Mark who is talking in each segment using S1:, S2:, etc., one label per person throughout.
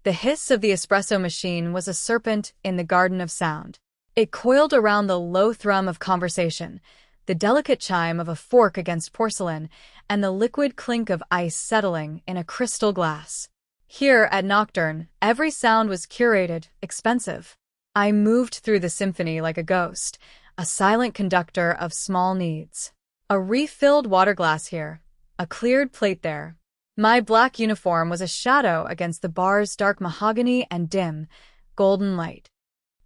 S1: The hiss of the espresso machine was a serpent in the garden of sound. It coiled around the low thrum of conversation, the delicate chime of a fork against porcelain, and the liquid clink of ice settling in a crystal glass. Here, at Nocturne, every sound was curated, expensive. I moved through the symphony like a ghost, a silent conductor of small needs. A refilled water glass here, a cleared plate there. My black uniform was a shadow against the bar's dark mahogany and dim, golden light.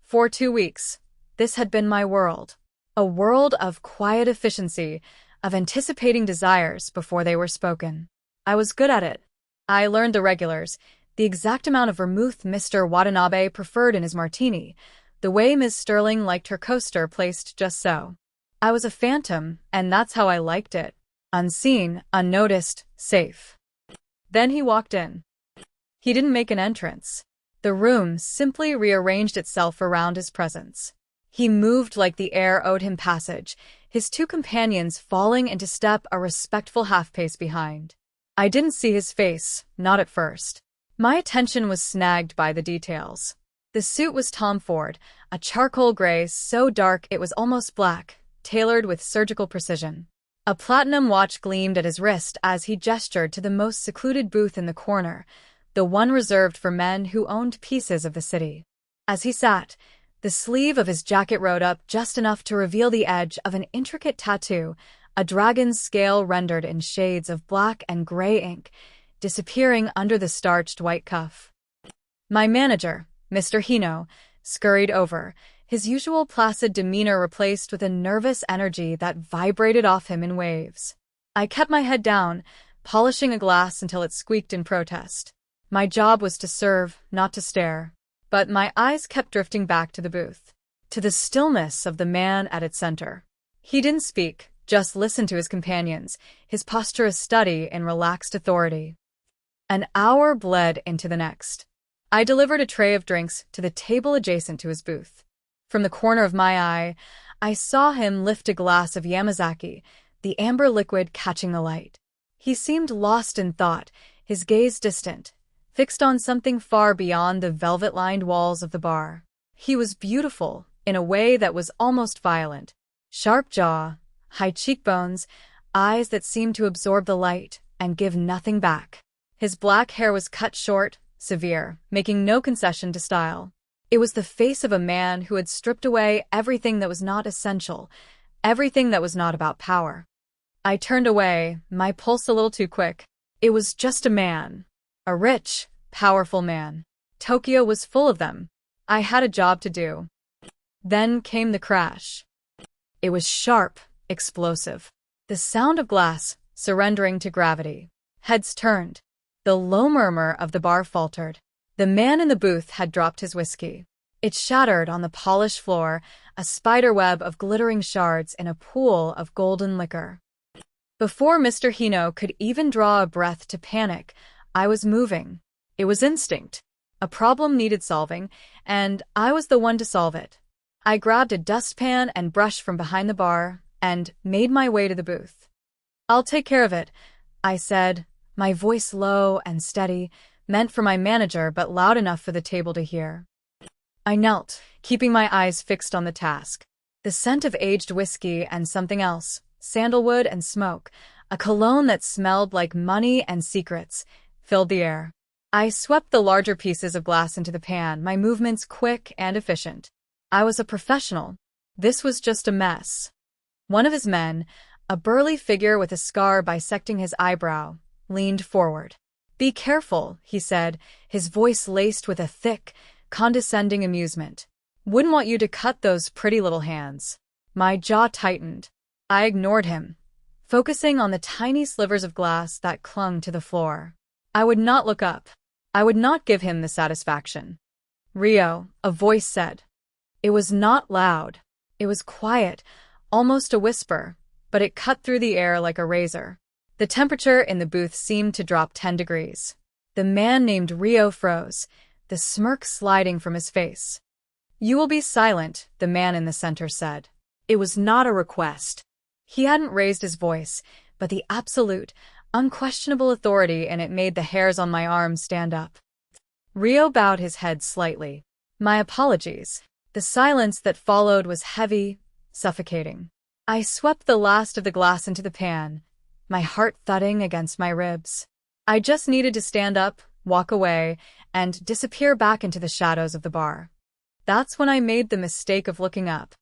S1: For 2 weeks, this had been my world. A world of quiet efficiency, of anticipating desires before they were spoken. I was good at it. I learned the regulars, the exact amount of vermouth Mr. Watanabe preferred in his martini, the way Ms. Sterling liked her coaster placed just so. I was a phantom, and that's how I liked it. Unseen, unnoticed, safe. Then he walked in. He didn't make an entrance. The room simply rearranged itself around his presence. He moved like the air owed him passage, his 2 companions falling into step a respectful half-pace behind. I didn't see his face, not at first. My attention was snagged by the details. The suit was Tom Ford, a charcoal gray so dark it was almost black, tailored with surgical precision. A platinum watch gleamed at his wrist as he gestured to the most secluded booth in the corner, the one reserved for men who owned pieces of the city. As he sat, the sleeve of his jacket rode up just enough to reveal the edge of an intricate tattoo, a dragon's scale rendered in shades of black and gray ink, disappearing under the starched white cuff. My manager, Mr. Hino, scurried over, his usual placid demeanor replaced with a nervous energy that vibrated off him in waves. I kept my head down, polishing a glass until it squeaked in protest. My job was to serve, not to stare. But my eyes kept drifting back to the booth, to the stillness of the man at its center. He didn't speak, just listened to his companions, his posture a study in relaxed authority. An hour bled into the next. I delivered a tray of drinks to the table adjacent to his booth. From the corner of my eye, I saw him lift a glass of Yamazaki, the amber liquid catching the light. He seemed lost in thought, his gaze distant, fixed on something far beyond the velvet-lined walls of the bar. He was beautiful, in a way that was almost violent. Sharp jaw, high cheekbones, eyes that seemed to absorb the light and give nothing back. His black hair was cut short, severe, making no concession to style. It was the face of a man who had stripped away everything that was not essential, everything that was not about power. I turned away, my pulse a little too quick. It was just a man. A rich, powerful man. Tokyo was full of them. I had a job to do. Then came the crash. It was sharp, explosive. The sound of glass, surrendering to gravity. Heads turned. The low murmur of the bar faltered. The man in the booth had dropped his whiskey. It shattered on the polished floor, a spiderweb of glittering shards in a pool of golden liquor. Before Mr. Hino could even draw a breath to panic, I was moving. It was instinct. A problem needed solving, and I was the one to solve it. I grabbed a dustpan and brush from behind the bar and made my way to the booth. "I'll take care of it," I said, my voice low and steady, meant for my manager but loud enough for the table to hear. I knelt, keeping my eyes fixed on the task. The scent of aged whiskey and something else, sandalwood and smoke, a cologne that smelled like money and secrets, filled the air. I swept the larger pieces of glass into the pan, my movements quick and efficient. I was a professional. This was just a mess. One of his men, a burly figure with a scar bisecting his eyebrow, leaned forward. "Be careful," he said, his voice laced with a thick, condescending amusement. "Wouldn't want you to cut those pretty little hands." My jaw tightened. I ignored him, focusing on the tiny slivers of glass that clung to the floor. I would not look up. I would not give him the satisfaction. "Rio," a voice said. It was not loud. It was quiet, almost a whisper, but it cut through the air like a razor. The temperature in the booth seemed to drop 10 degrees. The man named Rio froze, the smirk sliding from his face. "You will be silent," the man in the center said. It was not a request. He hadn't raised his voice, but the absolute, unquestionable authority in it made the hairs on my arms stand up. Rio bowed his head slightly. My apologies. The silence that followed was heavy, suffocating. I swept the last of the glass into the pan, my heart thudding against my ribs. I just needed to stand up, walk away, and disappear back into the shadows of the bar. That's when I made the mistake of looking up.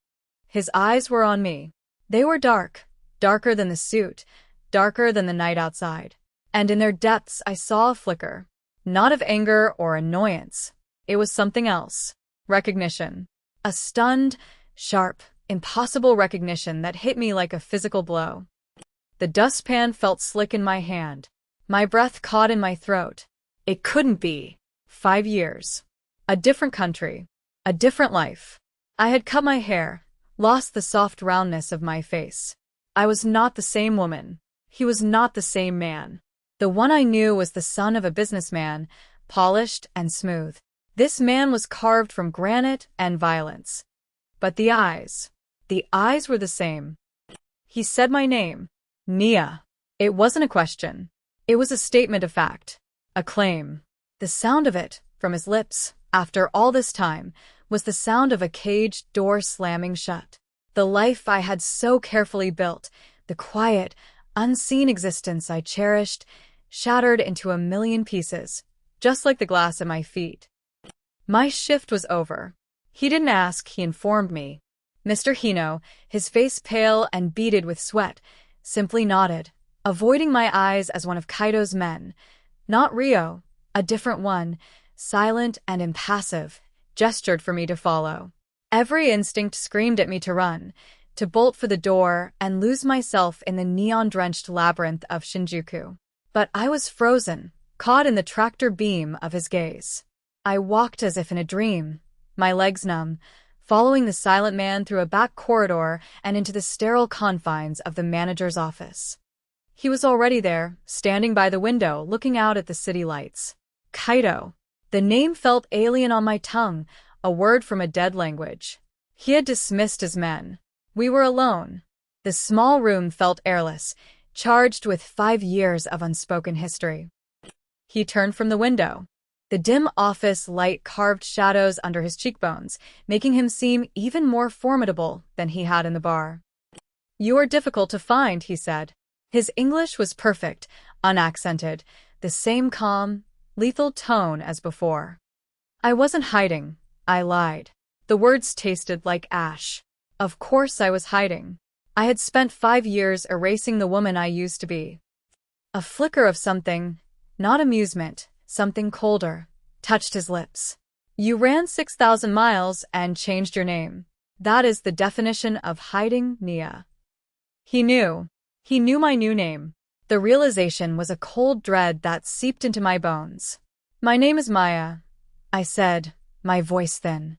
S1: His eyes were on me. They were dark, darker than the suit, darker than the night outside. And in their depths I saw a flicker. Not of anger or annoyance. It was something else. Recognition. A stunned, sharp, impossible recognition that hit me like a physical blow. The dustpan felt slick in my hand. My breath caught in my throat. It couldn't be. 5 years. A different country. A different life. I had cut my hair, lost the soft roundness of my face. I was not the same woman. He was not the same man. The one I knew was the son of a businessman, polished and smooth. This man was carved from granite and violence. But the eyes were the same. He said my name, Nia. It wasn't a question. It was a statement of fact, a claim. The sound of it, from his lips, after all this time, was the sound of a caged door slamming shut. The life I had so carefully built, the quiet, unseen existence I cherished, shattered into a million pieces, just like the glass at my feet. My shift was over. He didn't ask, he informed me. Mr. Hino, his face pale and beaded with sweat, simply nodded, avoiding my eyes as one of Kaido's men. Not Rio, a different one, silent and impassive, gestured for me to follow. Every instinct screamed at me to run, to bolt for the door and lose myself in the neon-drenched labyrinth of Shinjuku. But I was frozen, caught in the tractor beam of his gaze. I walked as if in a dream, my legs numb, following the silent man through a back corridor and into the sterile confines of the manager's office. He was already there, standing by the window, looking out at the city lights. Kaido. The name felt alien on my tongue, a word from a dead language. He had dismissed his men. We were alone. The small room felt airless, charged with 5 years of unspoken history. He turned from the window. The dim office light carved shadows under his cheekbones, making him seem even more formidable than he had in the bar. "You are difficult to find," he said. His English was perfect, unaccented, the same calm, lethal tone as before. I wasn't hiding. I lied. The words tasted like ash. Of course I was hiding. I had spent 5 years erasing the woman I used to be. A flicker of something, not amusement, something colder, touched his lips. "You ran 6,000 miles and changed your name. That is the definition of hiding, Nia." He knew. He knew my new name. The realization was a cold dread that seeped into my bones. "My name is Maya," I said, my voice thin.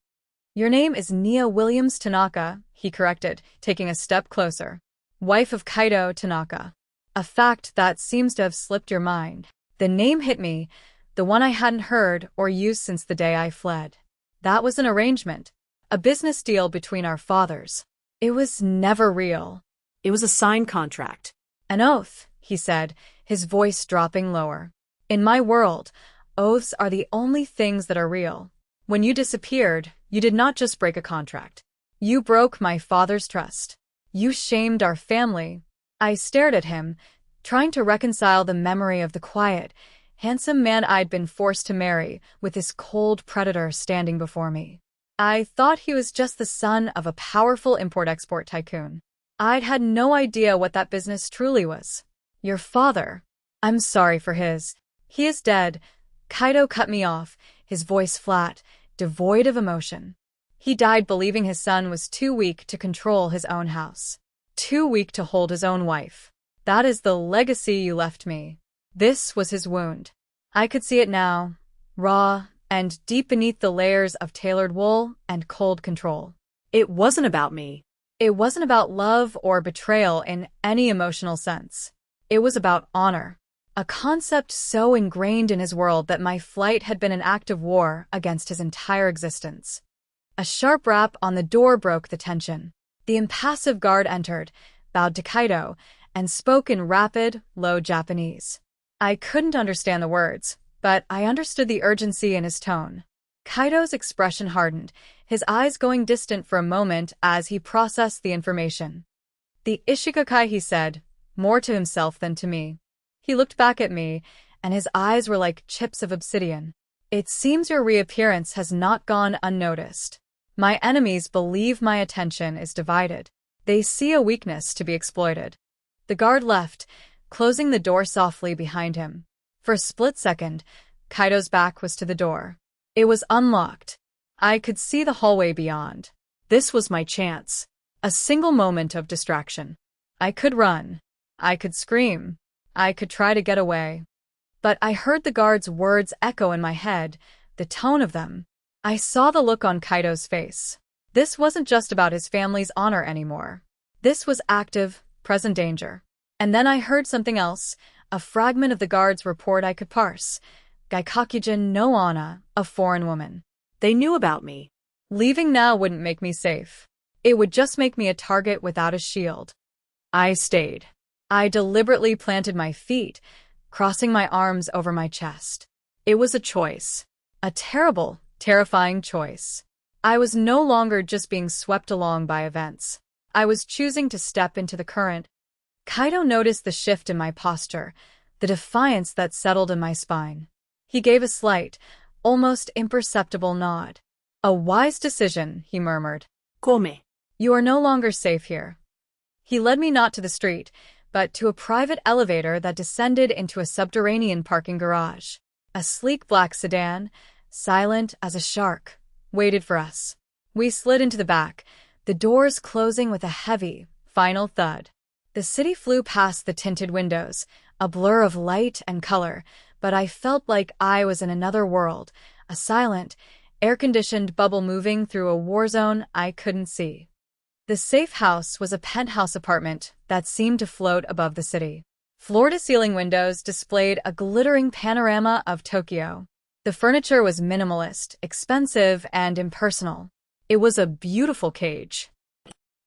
S1: "Your name is Nia Williams Tanaka," he corrected, taking a step closer. "Wife of Kaido Tanaka. A fact that seems to have slipped your mind." The name hit me, the one I hadn't heard or used since the day I fled. That was an arrangement, a business deal between our fathers. It was never real.
S2: It was a signed contract.
S1: "An oath," he said, his voice dropping lower. "In my world, oaths are the only things that are real. When you disappeared, you did not just break a contract. You broke my father's trust. You shamed our family." I stared at him, trying to reconcile the memory of the quiet, handsome man I'd been forced to marry with this cold predator standing before me. I thought he was just the son of a powerful import-export tycoon. I'd had no idea what that business truly was. "Your father. I'm sorry for his. He is dead." Kaido cut me off, his voice flat, devoid of emotion. "He died believing his son was too weak to control his own house. Too weak to hold his own wife. That is the legacy you left me." This was his wound. I could see it now, raw and deep beneath the layers of tailored wool and cold control.
S2: It wasn't about me.
S1: It wasn't about love or betrayal in any emotional sense. It was about honor, a concept so ingrained in his world that my flight had been an act of war against his entire existence. A sharp rap on the door broke the tension. The impassive guard entered, bowed to Kaido, and spoke in rapid, low Japanese. I couldn't understand the words, but I understood the urgency in his tone. Kaido's expression hardened, his eyes going distant for a moment as he processed the information. The Ishikakai, he said, more to himself than to me. He looked back at me, and his eyes were like chips of obsidian. It seems your reappearance has not gone unnoticed. My enemies believe my attention is divided. They see a weakness to be exploited. The guard left, closing the door softly behind him. For a split second, Kaido's back was to the door. It was unlocked. I could see the hallway beyond.
S2: This was my chance.
S1: A single moment of distraction. I could run. I could scream. I could try to get away. But I heard the guard's words echo in my head, the tone of them. I saw the look on Kaido's face. This wasn't just about his family's honor anymore. This was active, present danger. And then I heard something else, a fragment of the guard's report I could parse. Gaikakujin no Ana, a foreign woman.
S2: They knew about me.
S1: Leaving now wouldn't make me safe. It would just make me a target without a shield. I stayed. I deliberately planted my feet, crossing my arms over my chest. It was a choice. A terrible, terrifying choice. I was no longer just being swept along by events. I was choosing to step into the current. Kaido noticed the shift in my posture, the defiance that settled in my spine. He gave a slight, almost imperceptible nod. A wise decision, he murmured.
S2: Come.
S1: You are no longer safe here. He led me not to the street, but to a private elevator that descended into a subterranean parking garage. A sleek black sedan, silent as a shark, waited for us. We slid into the back, the doors closing with a heavy, final thud. The city flew past the tinted windows, a blur of light and color, but I felt like I was in another world, a silent, air-conditioned bubble moving through a war zone I couldn't see. The safe house was a penthouse apartment that seemed to float above the city. Floor-to-ceiling windows displayed a glittering panorama of Tokyo. The furniture was minimalist, expensive, and impersonal. It was a beautiful cage.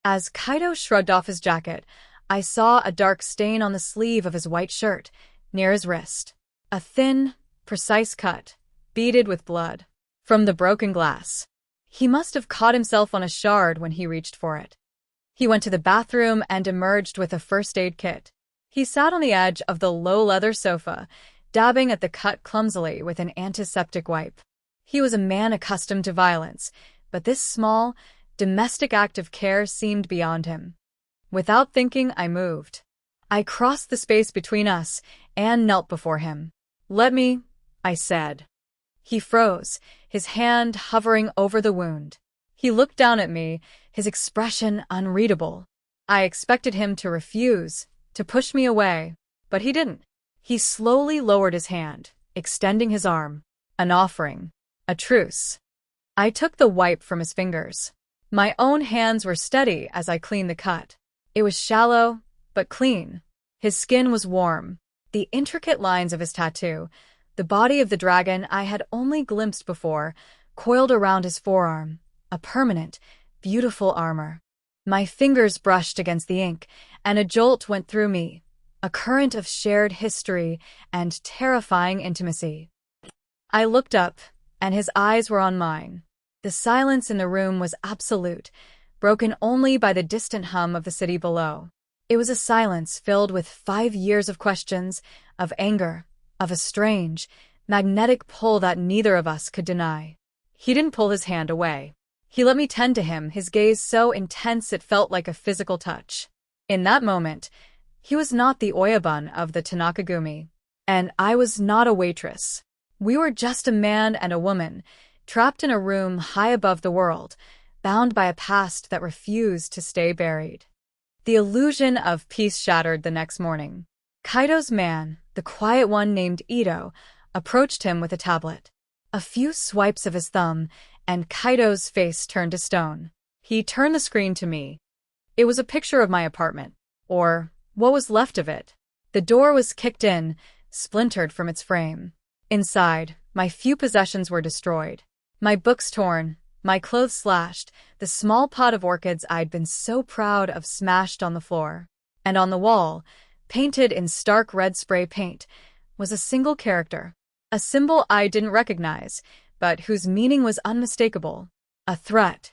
S1: As Kaido shrugged off his jacket, I saw a dark stain on the sleeve of his white shirt, near his wrist. A thin, precise cut, beaded with blood. From the broken glass. He must have caught himself on a shard when he reached for it. He went to the bathroom and emerged with a first aid kit. He sat on the edge of the low leather sofa, dabbing at the cut clumsily with an antiseptic wipe. He was a man accustomed to violence, but this small, domestic act of care seemed beyond him. Without thinking, I moved. I crossed the space between us and knelt before him. "Let me," I said. He froze, his hand hovering over the wound. He looked down at me, his expression unreadable. I expected him to refuse, to push me away, but he didn't. He slowly lowered his hand, extending his arm. An offering. A truce. I took the wipe from his fingers. My own hands were steady as I cleaned the cut. It was shallow, but clean. His skin was warm. The intricate lines of his tattoo, the body of the dragon I had only glimpsed before, coiled around his forearm, a permanent, beautiful armor. My fingers brushed against the ink, and a jolt went through me, a current of shared history and terrifying intimacy. I looked up, and his eyes were on mine. The silence in the room was absolute, broken only by the distant hum of the city below. It was a silence filled with 5 years of questions, of anger, of a strange, magnetic pull that neither of us could deny. He didn't pull his hand away. He let me tend to him, his gaze so intense it felt like a physical touch. In that moment, he was not the Oyabun of the Tanakagumi, and I was not a waitress. We were just a man and a woman, trapped in a room high above the world, bound by a past that refused to stay buried. The illusion of peace shattered the next morning. Kaido's man, the quiet one named Ito, approached him with a tablet. A few swipes of his thumb, and Kaido's face turned to stone. He turned the screen to me. It was a picture of my apartment, or what was left of it. The door was kicked in, splintered from its frame. Inside, my few possessions were destroyed. My books torn, my clothes slashed, the small pot of orchids I'd been so proud of smashed on the floor. And on the wall, painted in stark red spray paint, was a single character. A symbol I didn't recognize, but whose meaning was unmistakable. A threat.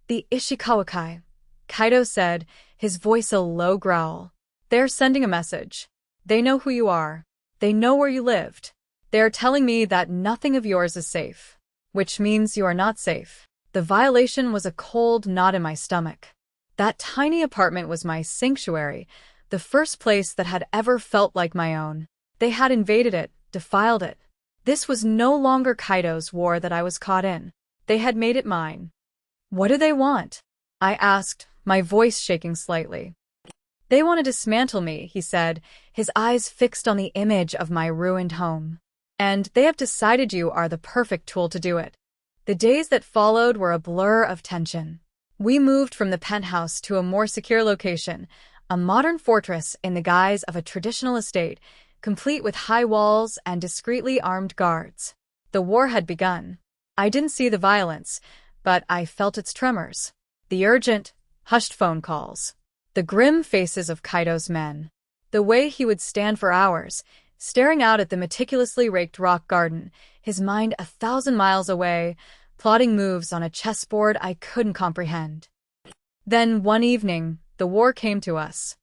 S1: The Ishikawakai, Kaido said, his voice a low growl. They're sending a message. They know who you are. They know where you lived. They are telling me that nothing of yours is safe. Which means you are not safe. The violation was a cold knot in my stomach. That tiny apartment was my sanctuary, the first place that had ever felt like my own. They had invaded it, defiled it. This was no longer Kaido's war that I was caught in. They had made it mine. What do they want? I asked, my voice shaking slightly. They want to dismantle me, he said, his eyes fixed on the image of my ruined home. And they have decided you are the perfect tool to do it. The days that followed were a blur of tension. We moved from the penthouse to a more secure location, a modern fortress in the guise of a traditional estate, complete with high walls and discreetly armed guards. The war had begun. I didn't see the violence, but I felt its tremors. The urgent, hushed phone calls. The grim faces of Kaido's men. The way he would stand for hours, staring out at the meticulously raked rock garden, his mind 1,000 miles away, plotting moves on a chessboard I couldn't comprehend. Then, one evening, the war came to us.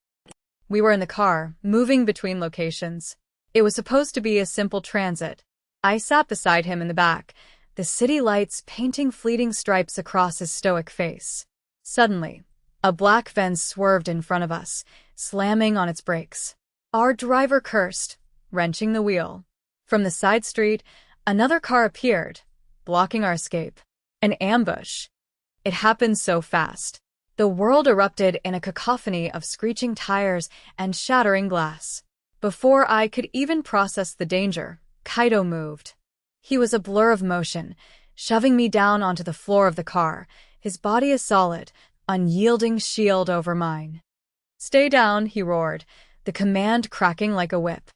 S1: We were in the car, moving between locations. It was supposed to be a simple transit. I sat beside him in the back, the city lights painting fleeting stripes across his stoic face. Suddenly, a black van swerved in front of us, slamming on its brakes. Our driver cursed, wrenching the wheel. From the side street, another car appeared, blocking our escape. An ambush. It happened so fast. The world erupted in a cacophony of screeching tires and shattering glass. Before I could even process the danger, Kaido moved. He was a blur of motion, shoving me down onto the floor of the car, his body a solid, unyielding shield over mine. "Stay down," he roared, the command cracking like a whip.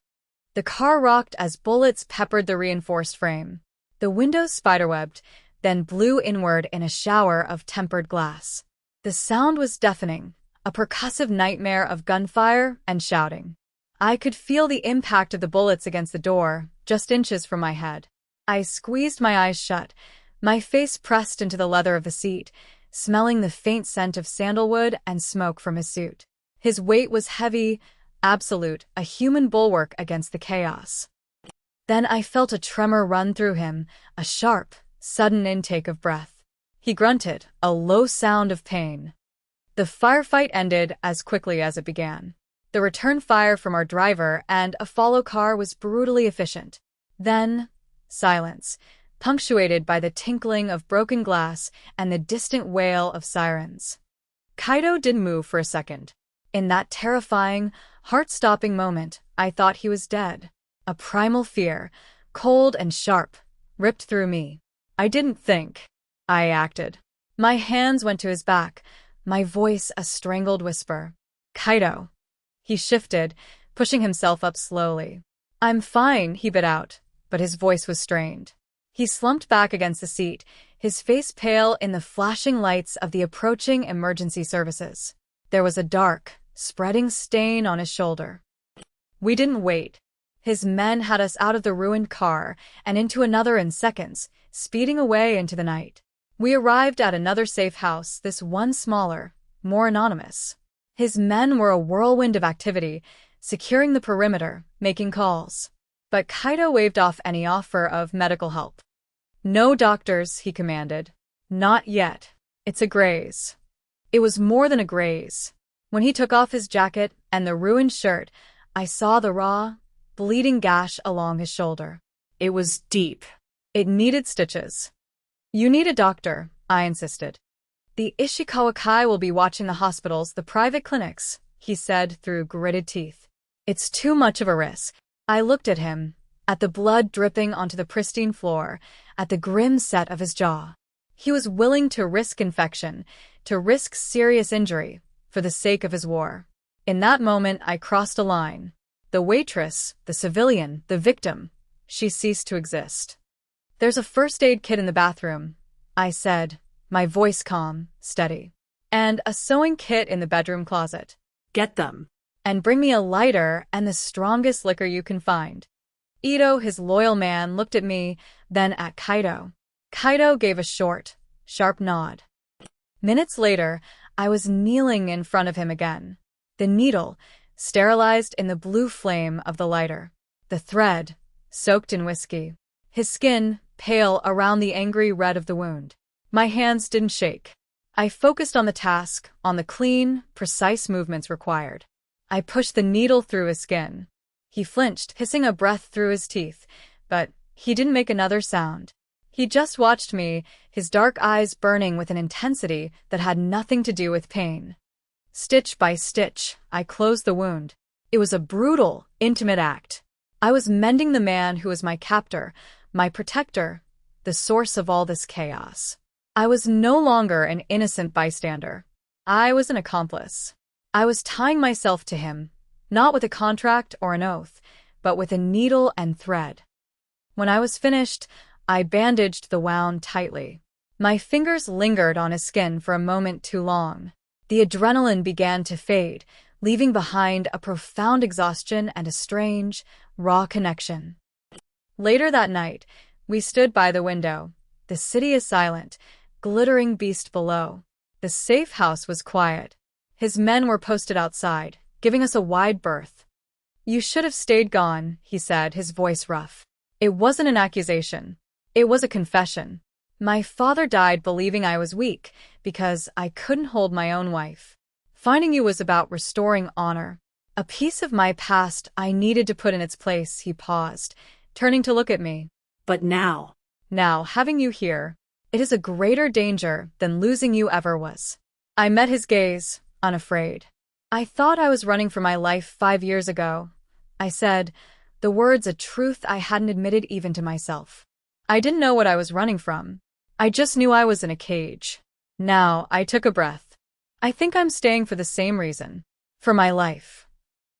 S1: The car rocked as bullets peppered the reinforced frame. The windows spiderwebbed, then blew inward in a shower of tempered glass. The sound was deafening, a percussive nightmare of gunfire and shouting. I could feel the impact of the bullets against the door, just inches from my head. I squeezed my eyes shut, my face pressed into the leather of the seat, smelling the faint scent of sandalwood and smoke from his suit. His weight was heavy, absolute, a human bulwark against the chaos. Then I felt a tremor run through him, a sharp, sudden intake of breath. He grunted, a low sound of pain. The firefight ended as quickly as it began. The return fire from our driver and a follow car was brutally efficient. Then, silence, punctuated by the tinkling of broken glass and the distant wail of sirens. Kaido didn't move for a second. In that terrifying, heart-stopping moment, I thought he was dead. A primal fear, cold and sharp, ripped through me. I didn't think. I acted. My hands went to his back, my voice a strangled whisper. "Kaido." He shifted, pushing himself up slowly. "I'm fine," he bit out, but his voice was strained. He slumped back against the seat, his face pale in the flashing lights of the approaching emergency services. There was a dark, spreading stain on his shoulder. We didn't wait. His men had us out of the ruined car and into another in seconds, speeding away into the night. We arrived at another safe house, this one smaller, more anonymous. His men were a whirlwind of activity, securing the perimeter, making calls. But Kaido waved off any offer of medical help. "No doctors," he commanded. "Not yet. It's a graze." It was more than a graze. When he took off his jacket and the ruined shirt, I saw the raw, bleeding gash along his shoulder. It was deep. It needed stitches. "You need a doctor," I insisted. "The Ishikawa Kai will be watching the hospitals, the private clinics," he said through gritted teeth. "It's too much of a risk." I looked at him, at the blood dripping onto the pristine floor, at the grim set of his jaw. He was willing to risk infection, to risk serious injury, for the sake of his war. In that moment, I crossed a line. The waitress, the civilian, the victim, she ceased to exist. "There's a first aid kit in the bathroom," I said, my voice calm, steady. "And a sewing kit in the bedroom closet.
S2: Get them.
S1: And bring me a lighter and the strongest liquor you can find." Ito, his loyal man, looked at me, then at Kaito. Kaito gave a short, sharp nod. Minutes later, I was kneeling in front of him again. The needle, sterilized in the blue flame of the lighter. The thread, soaked in whiskey. His skin, pale around the angry red of the wound. My hands didn't shake. I focused on the task, on the clean, precise movements required. I pushed the needle through his skin. He flinched, hissing a breath through his teeth, but he didn't make another sound. He just watched me, his dark eyes burning with an intensity that had nothing to do with pain. Stitch by stitch, I closed the wound. It was a brutal, intimate act. I was mending the man who was my captor, my protector, the source of all this chaos. I was no longer an innocent bystander. I was an accomplice. I was tying myself to him, not with a contract or an oath, but with a needle and thread. When I was finished, I bandaged the wound tightly. My fingers lingered on his skin for a moment too long. The adrenaline began to fade, leaving behind a profound exhaustion and a strange, raw connection. Later that night, we stood by the window. The city is silent, glittering beast below. The safe house was quiet. His men were posted outside, giving us a wide berth. "You should have stayed gone," he said, his voice rough. It wasn't an accusation. It was a confession. My father died believing I was weak because I couldn't hold my own wife. Finding you was about restoring honor. A piece of my past I needed to put in its place. He paused, turning to look at me.
S2: But now,
S1: having you here, it is a greater danger than losing you ever was. I met his gaze, unafraid. "I thought I was running for my life 5 years ago," I said, the words a truth I hadn't admitted even to myself. I didn't know what I was running from. I just knew I was in a cage. Now, I took a breath. "I think I'm staying for the same reason. For my life."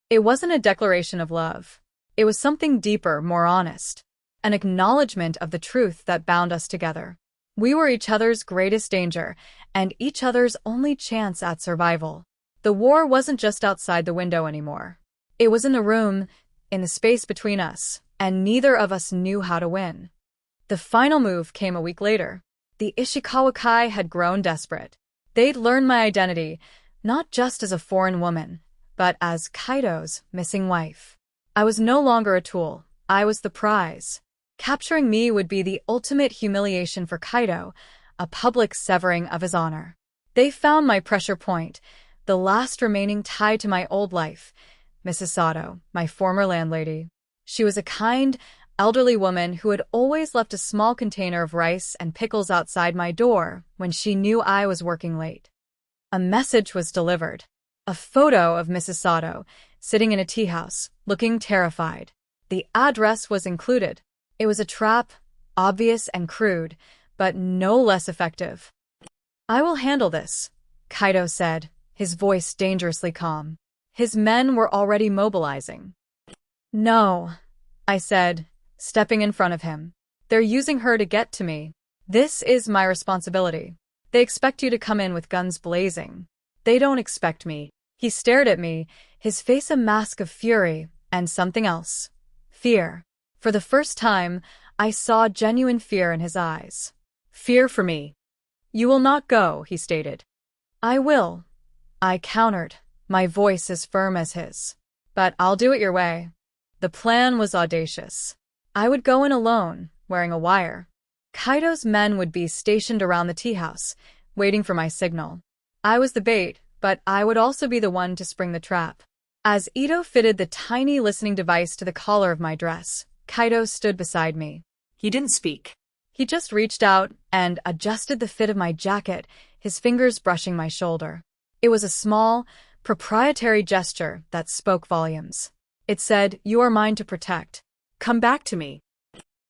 S1: It wasn't a declaration of love. It was something deeper, more honest. An acknowledgement of the truth that bound us together. We were each other's greatest danger, and each other's only chance at survival. The war wasn't just outside the window anymore. It was in the room, in the space between us, and neither of us knew how to win. The final move came a week later. The Ishikawa Kai had grown desperate. They'd learned my identity, not just as a foreign woman, but as Kaito's missing wife. I was no longer a tool. I was the prize. Capturing me would be the ultimate humiliation for Kaito, a public severing of his honor. They found my pressure point, the last remaining tie to my old life, Mrs. Sato, my former landlady. She was a kind, elderly woman who had always left a small container of rice and pickles outside my door when she knew I was working late. A message was delivered. A photo of Mrs. Sato, sitting in a tea house, looking terrified. The address was included. It was a trap, obvious and crude, but no less effective. "I will handle this," Kaito said, his voice dangerously calm. His men were already mobilizing. "No," I said, stepping in front of him. "They're using her to get to me. This is my responsibility. They expect you to come in with guns blazing. They don't expect me." He stared at me, his face a mask of fury and something else. Fear. For the first time, I saw genuine fear in his eyes. Fear for me. "You will not go," he stated. "I will," I countered, my voice as firm as his. "But I'll do it your way." The plan was audacious. I would go in alone, wearing a wire. Kaito's men would be stationed around the tea house, waiting for my signal. I was the bait, but I would also be the one to spring the trap. As Ito fitted the tiny listening device to the collar of my dress, Kaito stood beside me.
S2: He didn't speak.
S1: He just reached out and adjusted the fit of my jacket, his fingers brushing my shoulder. It was a small, proprietary gesture that spoke volumes. It said, "You are mine to protect. Come back to me."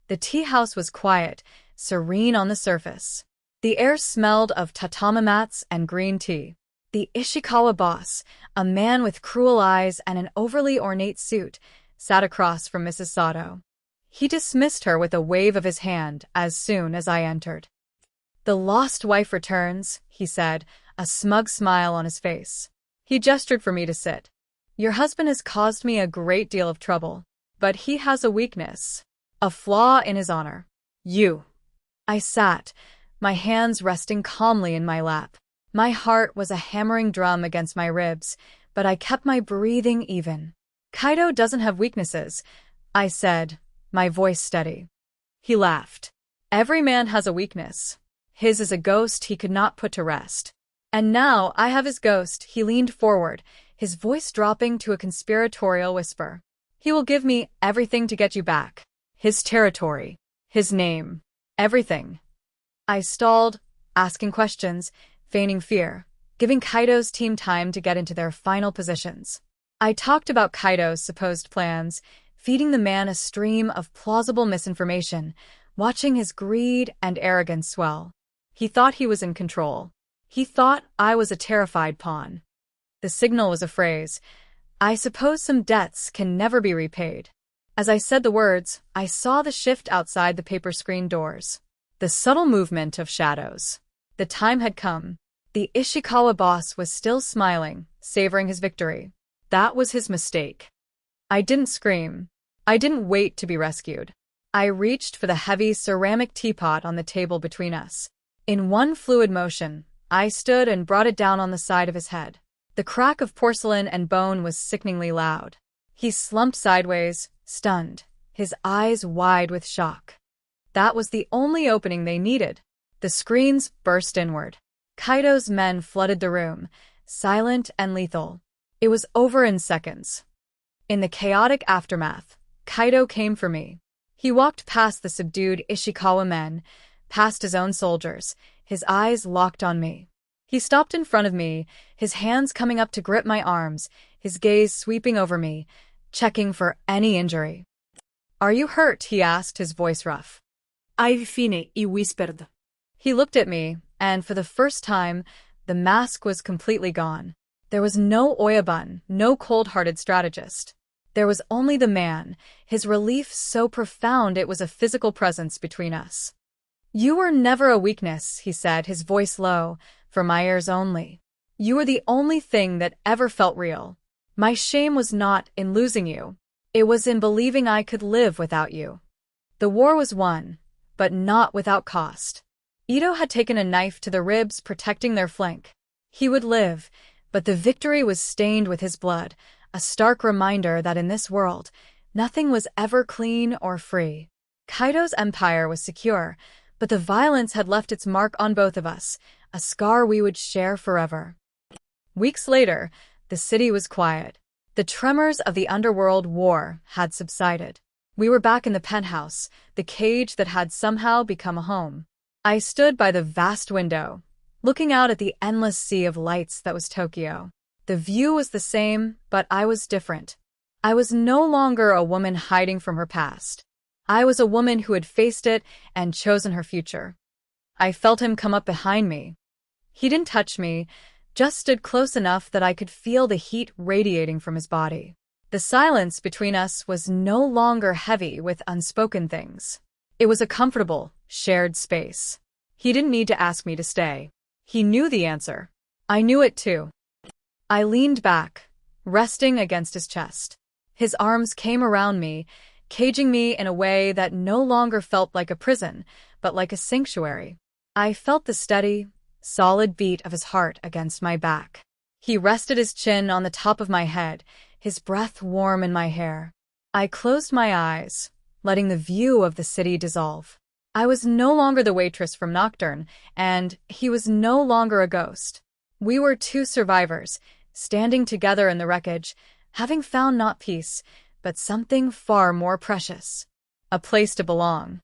S1: The tea house was quiet, serene on the surface. The air smelled of tatami mats and green tea. The Ishikawa boss, a man with cruel eyes and an overly ornate suit, sat across from Mrs. Sato. He dismissed her with a wave of his hand as soon as I entered. "The lost wife returns," he said, a smug smile on his face. He gestured for me to sit. "Your husband has caused me a great deal of trouble, but he has a weakness. A flaw in his honor. You. I sat, my hands resting calmly in my lap. My heart was a hammering drum against my ribs, but I kept my breathing even. Kaido doesn't have weaknesses, I said, my voice steady. He laughed. Every man has a weakness. His is a ghost he could not put to rest. And now I have his ghost. He leaned forward, his voice dropping to a conspiratorial whisper. He will give me everything to get you back. His territory, his name, everything. I stalled, asking questions, feigning fear, giving Kaido's team time to get into their final positions. I talked about Kaido's supposed plans, feeding the man a stream of plausible misinformation, watching his greed and arrogance swell. He thought he was in control. He thought I was a terrified pawn. The signal was a phrase. I suppose some debts can never be repaid. As I said the words, I saw the shift outside the paper screen doors. The subtle movement of shadows. The time had come. The Ishikawa boss was still smiling, savoring his victory. That was his mistake. I didn't scream. I didn't wait to be rescued. I reached for the heavy ceramic teapot on the table between us. In one fluid motion, I stood and brought it down on the side of his head. The crack of porcelain and bone was sickeningly loud. He slumped sideways, stunned, his eyes wide with shock. That was the only opening they needed. The screens burst inward. Kaido's men flooded the room, silent and lethal. It was over in seconds. In the chaotic aftermath, Kaido came for me. He walked past the subdued Ishikawa men, past his own soldiers, his eyes locked on me. He stopped in front of me, his hands coming up to grip my arms, his gaze sweeping over me, checking for any injury. "Are you hurt?" he asked, his voice rough.
S2: "I've fine," he whispered.
S1: He looked at me, and for the first time, the mask was completely gone. There was no Oyabun, no cold-hearted strategist. There was only the man, his relief so profound it was a physical presence between us. "You were never a weakness," he said, his voice low, for my ears only. "You were the only thing that ever felt real. My shame was not in losing you. It was in believing I could live without you." The war was won, but not without cost. Ito had taken a knife to the ribs, protecting their flank. He would live, but the victory was stained with his blood, a stark reminder that in this world, nothing was ever clean or free. Kaido's empire was secure, but the violence had left its mark on both of us, a scar we would share forever. Weeks later, the city was quiet. The tremors of the underworld war had subsided. We were back in the penthouse, the cage that had somehow become a home. I stood by the vast window, looking out at the endless sea of lights that was Tokyo. The view was the same, but I was different. I was no longer a woman hiding from her past. I was a woman who had faced it and chosen her future. I felt him come up behind me. He didn't touch me, just stood close enough that I could feel the heat radiating from his body. The silence between us was no longer heavy with unspoken things. It was a comfortable, shared space. He didn't need to ask me to stay. He knew the answer. I knew it too. I leaned back, resting against his chest. His arms came around me, caging me in a way that no longer felt like a prison, but like a sanctuary. I felt the steady, solid beat of his heart against my back. He rested his chin on the top of my head, his breath warm in my hair. I closed my eyes, letting the view of the city dissolve. I was no longer the waitress from Nocturne, and he was no longer a ghost. We were two survivors, standing together in the wreckage, having found not peace, but something far more precious. A place to belong.